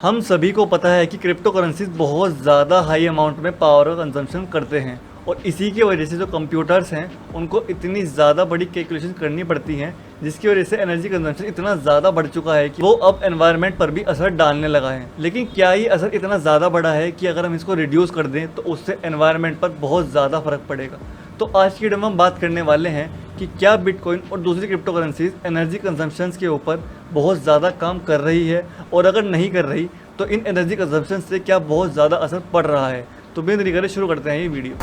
हम सभी को पता है कि क्रिप्टो करेंसीज बहुत ज़्यादा हाई अमाउंट में पावर का कंजम्पशन करते हैं और इसी की वजह से जो कंप्यूटर्स हैं उनको इतनी ज़्यादा बड़ी कैलकुलेशन करनी पड़ती हैं, जिसकी वजह से एनर्जी कंजम्पशन इतना ज़्यादा बढ़ चुका है कि वो अब एनवायरनमेंट पर भी असर डालने लगा है। लेकिन क्या ये असर इतना ज़्यादा बढ़ा है कि अगर हम इसको रिड्यूस कर दें तो उससे एनवायरनमेंट पर बहुत ज़्यादा फ़र्क पड़ेगा। तो आज की वीडियो में हम बात करने वाले हैं कि क्या बिटकॉइन और दूसरी क्रिप्टो करेंसीज एनर्जी कंजम्पशन के ऊपर बहुत ज़्यादा काम कर रही है, और अगर नहीं कर रही तो इन एनर्जी कंजम्पशन से क्या बहुत ज़्यादा असर पड़ रहा है। तो बिना देरी करे शुरू करते हैं ये वीडियो।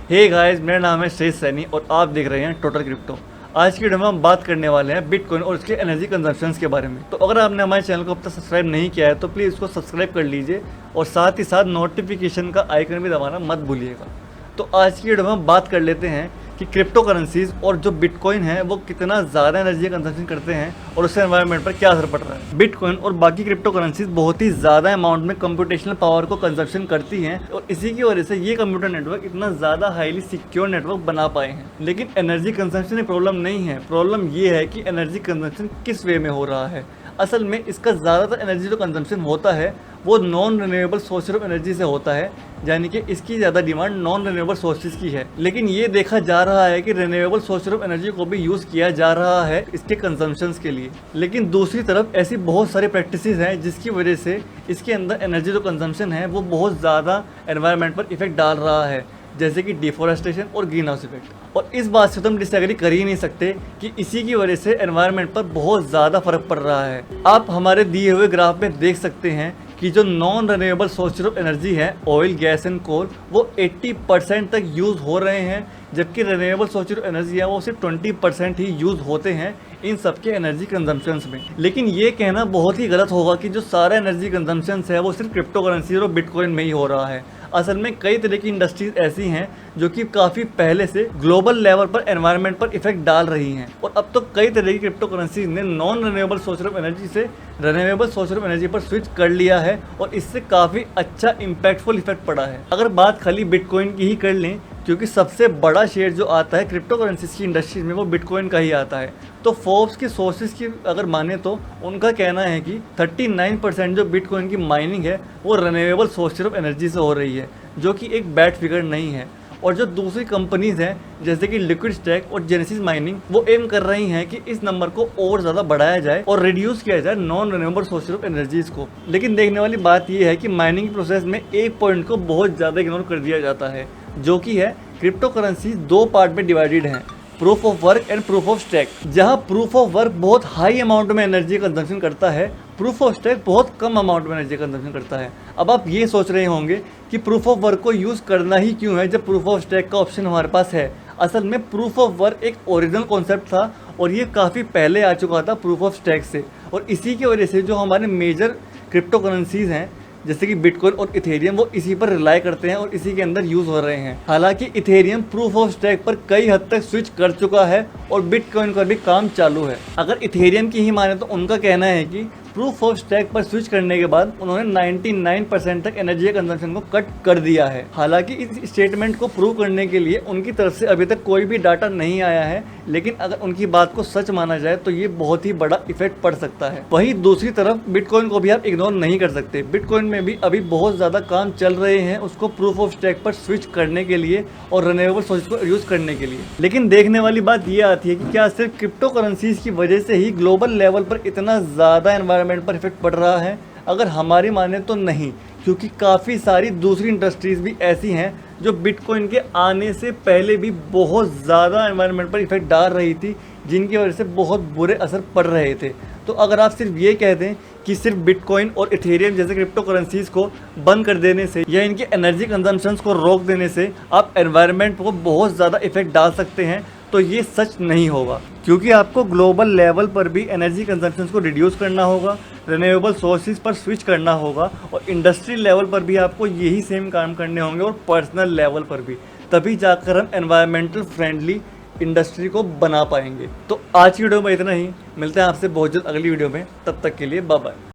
हे गाइस, मेरा नाम है श्रेष्ठ सैनी और आप देख रहे हैं टोटल क्रिप्टो। आज की वीडियो में हम बात करने वाले हैं बिटकॉइन और उसके एनर्जी कंजम्पशन के बारे में। तो अगर आपने हमारे चैनल को अब तक सब्सक्राइब नहीं किया है तो प्लीज़ इसको सब्सक्राइब कर लीजिए और साथ ही साथ नोटिफिकेशन का आइकन भी दबाना मत भूलिएगा। तो आज की वीडियो में हम बात कर लेते हैं कि क्रिप्टो करेंसीज और जो बिटकॉइन है वो कितना ज़्यादा एनर्जी कंजम्पशन करते हैं और उससे एनवायरनमेंट पर क्या असर पड़ रहा है। बिटकॉइन और बाकी क्रिप्टो करेंसीज बहुत ही ज़्यादा अमाउंट में कंप्यूटेशनल पावर को कंजम्पशन करती हैं और इसी की वजह से ये कंप्यूटर नेटवर्क इतना ज़्यादा हाईली सिक्योर नेटवर्क बना पाए हैं। लेकिन एनर्जी कंजम्पशन में प्रॉब्लम नहीं है, प्रॉब्लम ये है कि एनर्जी कंजम्पशन किस वे में हो रहा है। असल में इसका ज़्यादातर एनर्जी जो कंजम्पशन होता है वो non renewable source of energy से होता है, यानी कि इसकी ज़्यादा डिमांड नॉन रिन्यूएबल सोर्सेज की है। लेकिन ये देखा जा रहा है कि रिन्यूएबल सोर्स ऑफ एनर्जी को भी यूज़ किया जा रहा है इसके कंजम्पशंस के लिए। लेकिन दूसरी तरफ ऐसी बहुत सारी प्रैक्टिसेस हैं जिसकी वजह से इसके अंदर एनर्जी जो कंजम्पशन है वो बहुत ज़्यादा एनवायरनमेंट पर इफेक्ट डाल रहा है, जैसे कि डिफोरेस्टेशन और ग्रीन हाउस इफेक्ट। और इस बात से तो हम डिसएग्री कर ही नहीं सकते कि इसी की वजह से एनवायरनमेंट पर बहुत ज़्यादा फर्क पड़ रहा है। आप हमारे दिए हुए ग्राफ में देख सकते हैं कि जो non renewable source of energy है, ऑयल, गैस एंड कोल, वो 80% तक यूज़ हो रहे हैं, जबकि रिन्यूएबल सोर्स ऑफ एनर्जी है वो सिर्फ 20% ही यूज़ होते हैं इन सबके एनर्जी कंजम्पशंस में। लेकिन ये कहना बहुत ही गलत होगा कि जो सारा एनर्जी कंजम्पशंस है वो सिर्फ क्रिप्टो करेंसी और बिटकॉइन में ही हो रहा है। असल में कई तरह की इंडस्ट्रीज ऐसी हैं जो कि काफ़ी पहले से ग्लोबल लेवल पर एनवायरनमेंट पर इफेक्ट डाल रही हैं, और अब तो कई तरह की क्रिप्टो करेंसीज ने non renewable source of energy से रिन्यूएबल सोर्स ऑफ एनर्जी पर स्विच कर लिया है और इससे काफ़ी अच्छा इम्पैक्टफुल इफेक्ट पड़ा है। अगर बात खाली बिटकॉइन की ही कर लें, क्योंकि सबसे बड़ा शेयर जो आता है क्रिप्टो करेंसीज की इंडस्ट्री में वो बिटकॉइन का ही आता है, तो फोर्ब्स की सोर्सेज की अगर माने तो उनका कहना है कि 39% जो बिटकॉइन की माइनिंग है वो रिन्यूएबल सोर्स ऑफ एनर्जी से हो रही है, जो कि एक बैड फिगर नहीं है। और जो दूसरी कंपनीज हैं जैसे कि लिक्विड स्टैक और जेनेसिस माइनिंग, वो एम कर रही हैं कि इस नंबर को और ज़्यादा बढ़ाया जाए और रिड्यूस किया जाए non renewable source of energies को। लेकिन देखने वाली बात यह है कि माइनिंग प्रोसेस में एक पॉइंट को बहुत ज़्यादा इग्नोर कर दिया जाता है, जो कि है क्रिप्टो करेंसी दो पार्ट में डिवाइडेड हैं, proof of work and proof of stack. जहां प्रूफ ऑफ वर्क बहुत हाई अमाउंट में एनर्जी कंजम्पशन करता है, प्रूफ ऑफ स्टैक बहुत कम अमाउंट में एनर्जी कंजम्पशन करता है। अब आप ये सोच रहे होंगे कि प्रूफ ऑफ वर्क को यूज़ करना ही क्यों है जब प्रूफ ऑफ स्टैक का ऑप्शन हमारे पास है। असल में प्रूफ ऑफ वर्क एक ओरिजिनल कॉन्सेप्ट था और ये काफ़ी पहले आ चुका था प्रूफ ऑफ स्टैक से, और इसी की वजह से जो हमारे मेजर क्रिप्टो करेंसीज हैं जैसे कि बिटकॉइन और इथेरियम वो इसी पर रिलाई करते हैं और इसी के अंदर यूज़ हो रहे हैं। हालांकि इथेरियम प्रूफ ऑफ स्टैक पर कई हद तक स्विच कर चुका है और बिटकॉइन का भी काम चालू है। अगर इथेरियम की ही माने तो उनका कहना है कि प्रूफ ऑफ स्टैक पर स्विच करने के बाद उन्होंने 99% तक एनर्जी कंजम्पशन को कट कर दिया है। हालांकि इस स्टेटमेंट को प्रूव करने के लिए उनकी तरफ से अभी तक कोई भी डाटा नहीं आया है, लेकिन अगर उनकी बात को सच माना जाए तो ये बहुत ही बड़ा इफेक्ट पड़ सकता है। वहीं दूसरी तरफ बिटकॉइन को भी आप इग्नोर नहीं कर सकते। बिटकॉइन में भी अभी बहुत ज़्यादा काम चल रहे हैं उसको प्रूफ ऑफ स्टैक पर स्विच करने के लिए और रिन्यूएबल सोर्स को यूज़ करने के लिए। लेकिन देखने वाली बात ये आती है कि क्या सिर्फ क्रिप्टो करेंसीज की वजह से ही ग्लोबल लेवल पर इतना ज़्यादा एनवायरनमेंट पर इफेक्ट पड़ रहा है? अगर हमारी माने तो नहीं, क्योंकि काफ़ी सारी दूसरी इंडस्ट्रीज़ भी ऐसी हैं जो बिटकॉइन के आने से पहले भी बहुत ज़्यादा एनवायरनमेंट पर इफेक्ट डाल रही थी, जिनकी वजह से बहुत बुरे असर पड़ रहे थे। तो अगर आप सिर्फ ये कह दें कि सिर्फ बिटकॉइन और इथेरियम जैसे क्रिप्टो करेंसीज को बंद कर देने से या इनके एनर्जी कंजम्पशंस को रोक देने से आप एनवायरनमेंट को बहुत ज़्यादा इफेक्ट डाल सकते हैं, तो ये सच नहीं होगा। क्योंकि आपको ग्लोबल लेवल पर भी एनर्जी कंजम्पशन को रिड्यूस करना होगा, रिन्यूएबल सोर्सेज पर स्विच करना होगा, और इंडस्ट्री लेवल पर भी आपको यही सेम काम करने होंगे और पर्सनल लेवल पर भी, तभी जाकर हम एनवायरमेंटल फ्रेंडली इंडस्ट्री को बना पाएंगे। तो आज की वीडियो में इतना ही, मिलते हैं आपसे बहुत जल्द अगली वीडियो में, तब तक के लिए बाय बाय।